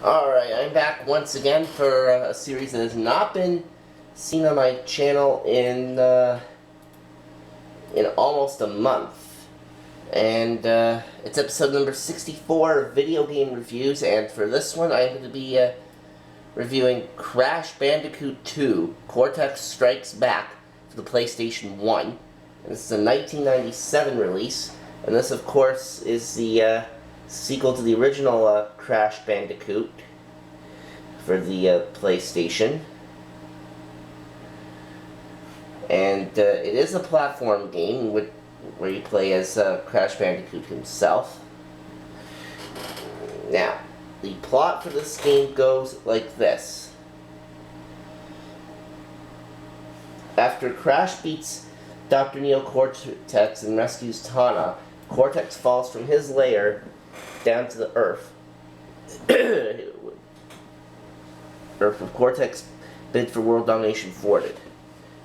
Alright, I'm back once again for a series that has not been seen on my channel in almost a month. And it's episode number 64 of Video Game Reviews, and for this one I'm going to be reviewing Crash Bandicoot 2, Cortex Strikes Back for the PlayStation 1. And this is a 1997 release, and this of course is the sequel to the original Crash Bandicoot for the PlayStation. And it is a platform game where you play as Crash Bandicoot himself. Now, the plot for this game goes like this. After Crash beats Dr. Neo Cortex and rescues Tana, Cortex falls from his lair down to the Earth. Earth with Cortex bid for world domination thwarted.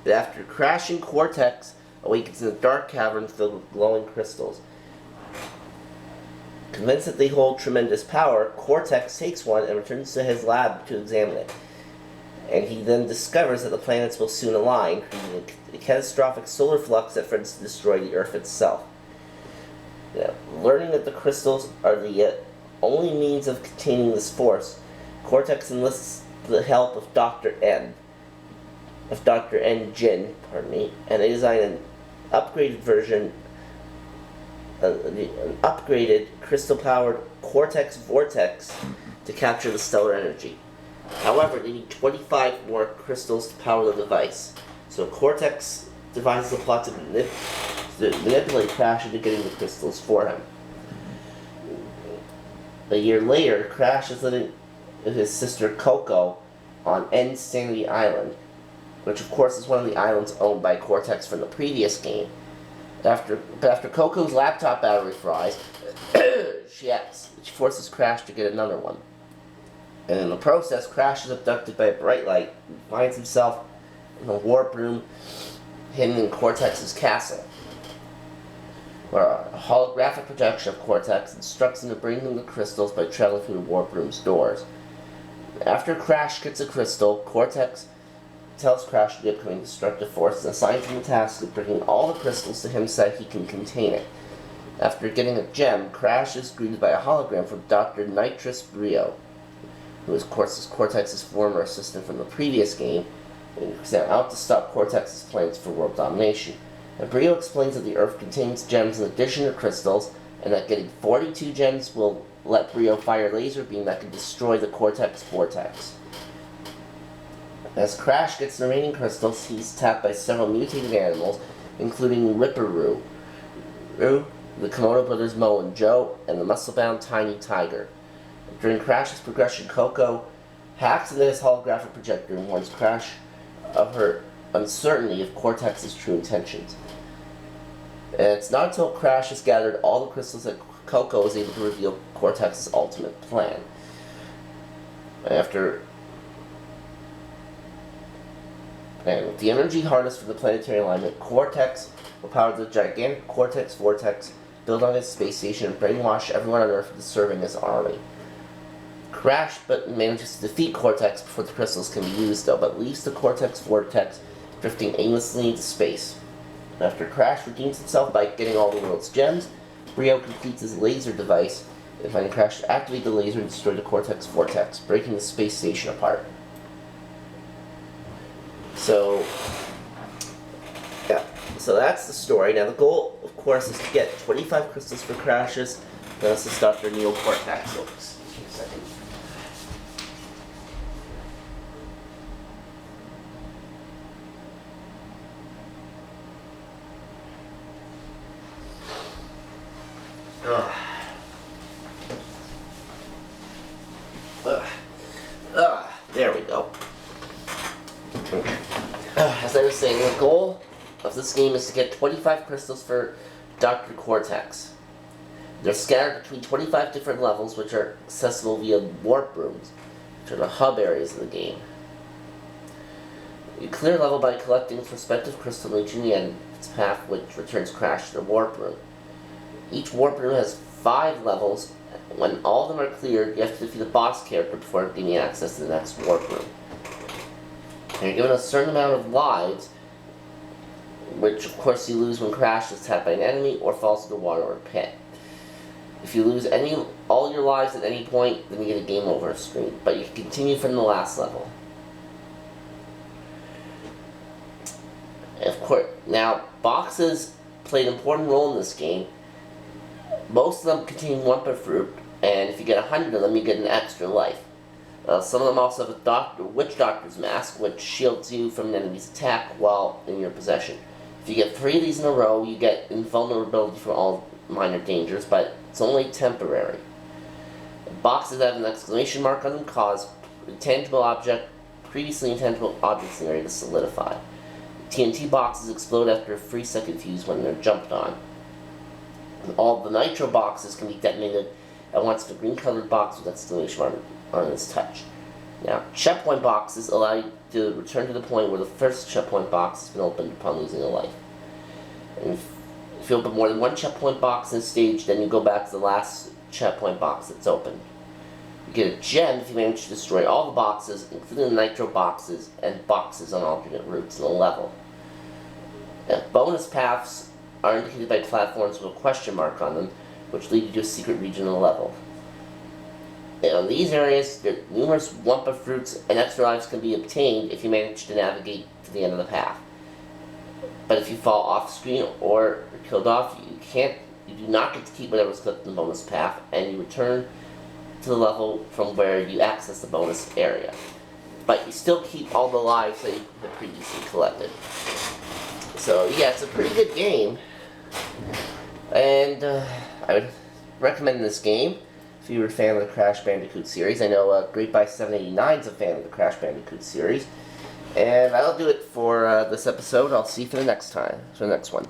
But after crashing, Cortex awakens in a dark cavern filled with glowing crystals. Convinced that they hold tremendous power, Cortex takes one and returns to his lab to examine it. And he then discovers that the planets will soon align, creating a catastrophic solar flux that threatens to destroy the Earth itself. Now, learning that the crystals are the only means of containing this force, Cortex enlists the help of Dr. N Jin, and they design an upgraded version, an upgraded crystal-powered Cortex Vortex to capture the stellar energy. However, they need 25 more crystals to power the device, so Cortex devises a plot to manipulate Crash into getting the crystals for him. A year later, Crash is living with his sister Coco on Insanity Island, which of course is one of the islands owned by Cortex from the previous game. After Coco's laptop battery fries, she forces Crash to get another one. And in the process, Crash is abducted by a bright light and finds himself in a warp room hidden in Cortex's castle, where a holographic projection of Cortex instructs him to bring him the crystals by traveling through the warp room's doors. After Crash gets a crystal, Cortex tells Crash of the upcoming destructive force and assigns him the task of bringing all the crystals to him so that he can contain it. After getting a gem, Crash is greeted by a hologram from Dr. Nitrous Brio, who is Cortex's former assistant from the previous game, and is now out to stop Cortex's plans for world domination. And Brio explains that the Earth contains gems in addition to crystals, and that getting 42 gems will let Brio fire a laser beam that can destroy the Cortex Vortex. As Crash gets the remaining crystals, he's tapped by several mutated animals, including Ripperoo, the Komodo brothers Mo and Joe, and the muscle-bound Tiny Tiger. During Crash's progression, Coco hacks into his holographic projector and warns Crash of her uncertainty of Cortex's true intentions. And it's not until Crash has gathered all the crystals that Coco is able to reveal Cortex's ultimate plan. And with the energy harnessed from the planetary alignment, Cortex will power the gigantic Cortex Vortex, build on his space station, and brainwash everyone on Earth into serving his army. Crash manages to defeat Cortex before the crystals can be used, though, but leaves the Cortex Vortex drifting aimlessly into space. After Crash redeems himself by getting all the world's gems, Brio completes his laser device, and finding Crash to activate the laser and destroy the Cortex Vortex, breaking the space station apart. So that's the story. Now the goal, of course, is to get 25 crystals for Crash's. This is Dr. Neo Cortex. So, just a second. There we go. As I was saying, the goal of this game is to get 25 crystals for Dr. Cortex. They're scattered between 25 different levels, which are accessible via warp rooms, which are the hub areas of the game. You clear a level by collecting its respective crystal and reaching the end of its path, which returns Crash to the warp room. Each warp room has 5 levels When all of them are cleared, you have to defeat a boss character before gaining access to the next warp room. And you're given a certain amount of lives, which of course you lose when Crash is tapped by an enemy or falls into the water or pit. If you lose all your lives at any point, then you get a game over screen, but you can continue from the last level. Of course, now boxes play an important role in this game. Most of them contain Wumpa Fruit, and if you get 100 of them, you get an extra life. Some of them also have a Witch Doctor's Mask, which shields you from an enemy's attack while in your possession. If you get 3 of these in a row, you get invulnerability from all minor dangers, but it's only temporary. Boxes that have an exclamation mark on them cause previously intangible objects in the area to solidify. TNT boxes explode after a 3-second fuse when they're jumped on. All the Nitro boxes can be detonated at once if a green-colored box with exclamation mark on its touch. Now, checkpoint boxes allow you to return to the point where the first checkpoint box has been opened upon losing a life. And if you open more than one checkpoint box in a stage, then you go back to the last checkpoint box that's open. You get a gem if you manage to destroy all the boxes, including the Nitro boxes and boxes on alternate routes in the level. Bonus paths are indicated by platforms with a question mark on them, which lead you to a secret region in the level. In these areas, numerous Wumpa Fruits and extra lives can be obtained if you manage to navigate to the end of the path. But if you fall off screen or are killed off, you do not get to keep whatever's clipped in the bonus path, and you return to the level from where you access the bonus area. But you still keep all the lives that you have previously collected. So yeah, it's a pretty good game, and I would recommend this game if you were a fan of the Crash Bandicoot series. I know GreatBuy789 is a fan of the Crash Bandicoot series. And that'll do it for this episode. I'll see you for the next one.